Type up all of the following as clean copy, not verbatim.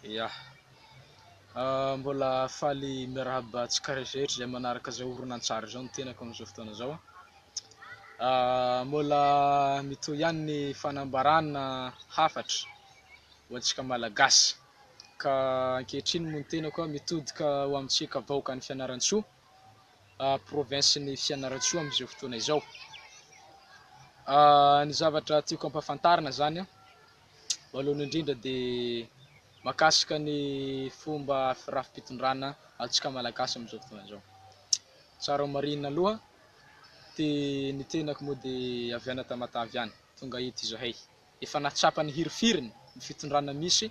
Ya. Mbola faly miarahaba antsika rehetra zay manaraka zay horonan-tsary zao ny tenako amin'izao fotoana zao. Mbola mitohy ihany ny fanambarana hafatra ho antsika malagasy. Ka ankehitriny moa ny tenako mitodika ho amintsika vahoakan'ny Fianarantsoa, province-ny Fianarantsoa amin'izao fotoana izao. Ny zavatra tiako ampahafantarina zany voalohany indrindra dia mahakasika ny fomba firafi-pitondrana antsika malagasy amin'izao fotoana izao. Tsara marina aloha dia ny tenako moa dia avy any Tamatavy any, tonga eto izahay. Efa nahatsapany hirifiriny ny fitondrana misy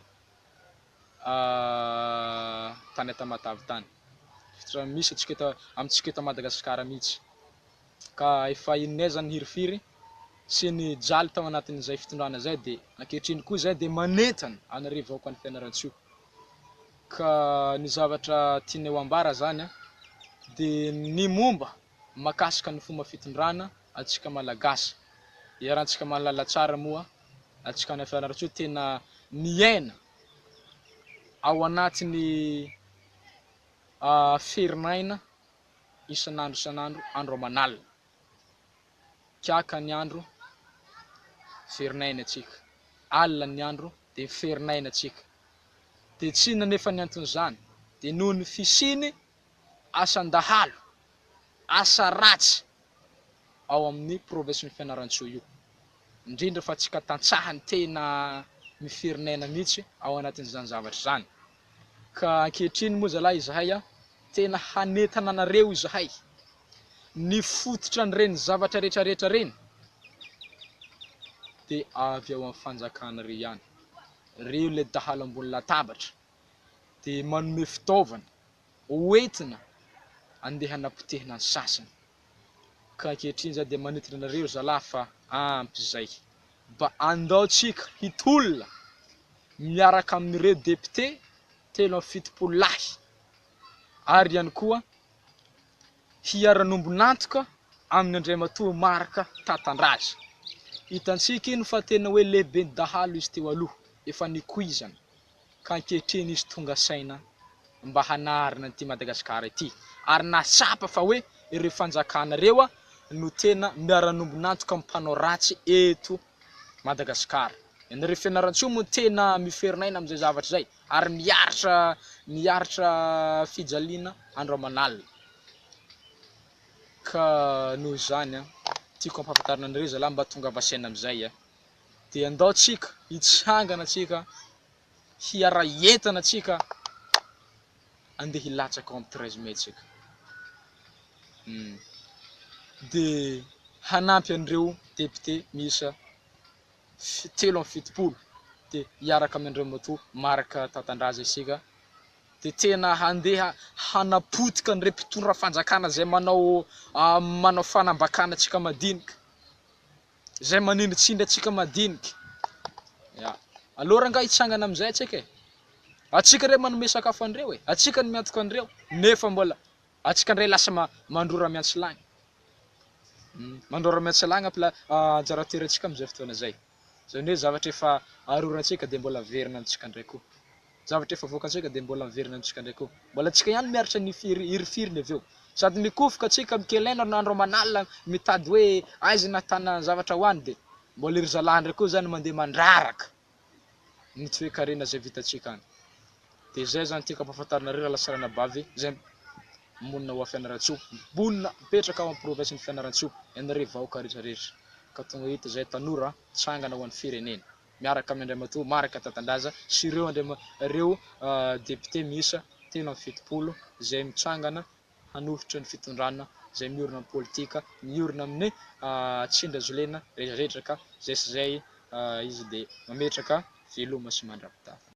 tany Tamatavy tany. Fitondrana misy amintsika eto Madagasikara mihitsy. Ka efa ininay zany hirifiry sy ny jaly tao anatin'izay fitondrana zay dia ankehitriny koa zay dia manentana anareo vahoakan'ny Fianarantsoa. Ka ny zavatra tianay ho ambara zany dia ny momba mahakasika ny fomba fitondrana antsika malagasy. Iarahantsika mahalala tsara moa antsika any Fianarantsoa tena miaina ao anatin'ny ferinaina isan'andro andro aman'alina. Kiaka ny andro ferinaina antsika, alina ny andro dia ferinaina antsika. Dia tsy nanefa ny anton'izany dia noho ny fisiany asan-dahalo, asa ratsy ao amin'ny province-ny Fianarantsoa io, indrindra fa antsika tantsahany tena miferinaina mihitsy ao anatin'izany zavatra zany. Ka ankehitriny moa zalahy izahay tena hanentana anareo izahay ny fototra an'ireny zavatra rehetrarehetra reny dia avy ao amin'ny fanjakanareo ihany. Reo le dahalo ambony latabatra dia manome fitaovana hoentina andeha hanapotehina ny sasany. Ka ankehitriny zay dia manentana anareo zalahy fa ampy zay, mba andaontsika hitolona miaraka amin'ireo député 37 lahy ary ihany koa hiara-nombonantoka amin'ny Andriamatoa Marc Tatandraza. Hitantsika iny fa tena hoe lehibe dahalo izy teo aloha, efa nikuizana. Ka ankehitriny izy tonga saina mba hanarina an'ity Madagasikara ity, ary nahatsapa fa hoe ireo fanjakanareo no tena miara-nombonantoka amin'ny mpanao ratsy eto Madagasikara. Ianareo Fianarantsoa moa tena miferinaina amin'izay zavatra zay ary miaritra fijaliana andro aman'alina. Ka noho izany tiako ampahafantarina anareo zalahy mba tonga vasaina amin'izay dia andaontsika hitsangana antsika, hiara-entana antsika andeha hilatsaka ao amin'ny 13 mai tsika. Dia hanampy an'ireo député miisa 70 dia hiaraka amin'ny Andriamatoa Marc Tatandraza isika dia tena handeha hanapotika an'ireo mpitondra fanjakana zay manao fanambakana antsika madinika, zay manindritsindry antsika madinika. Aleo rangahy hitsangana amin'izay antsika antsika re manome sakafo an'ireo antsika no miantoka an'ireo, nefa mbola antsika indray lasa mandrora miantsilagny. Mandrora miantsilagny anjara-toerantsika amin'izay fotoana zay. Zany hoe zavatra efa arorantsika dia mbola averina amintsika indray koa. Zavatra efa voakantsika dia mbola averina amintsika indray koa. Mbola antsika ihany miaritra ny hirifiriny avy eo. Sady mikofoka antsika mikelaina andro aman'alina mitady hoe aiza nahatana zavatra hoany dia mbola ery zalahy indray koa zany mandeha mandraraka ny toe-karena zay vitantsika any. Dia zay zany tiako ampahafantarinareo raha lasarana bavy zay monina ho Fianarantsoa, monina mipetraka ao amin'ny province-ny Fianarantsoa, ianareo vahoaka rehetrarehetra. Ka tonga eto zay tanora tsangana ho an'ny firenena miaraka amin'ny Andriamatoa Marc Tatandraza sy ireo député miisa 70 zay mitsangana hanohitra ny fitondrana zay miorina amin'ny politika, miorina amin'ny tsindrazolena rehetrarehetra. Ka zay sy zay izy dia mametraka veloma sy mandram-pitafa.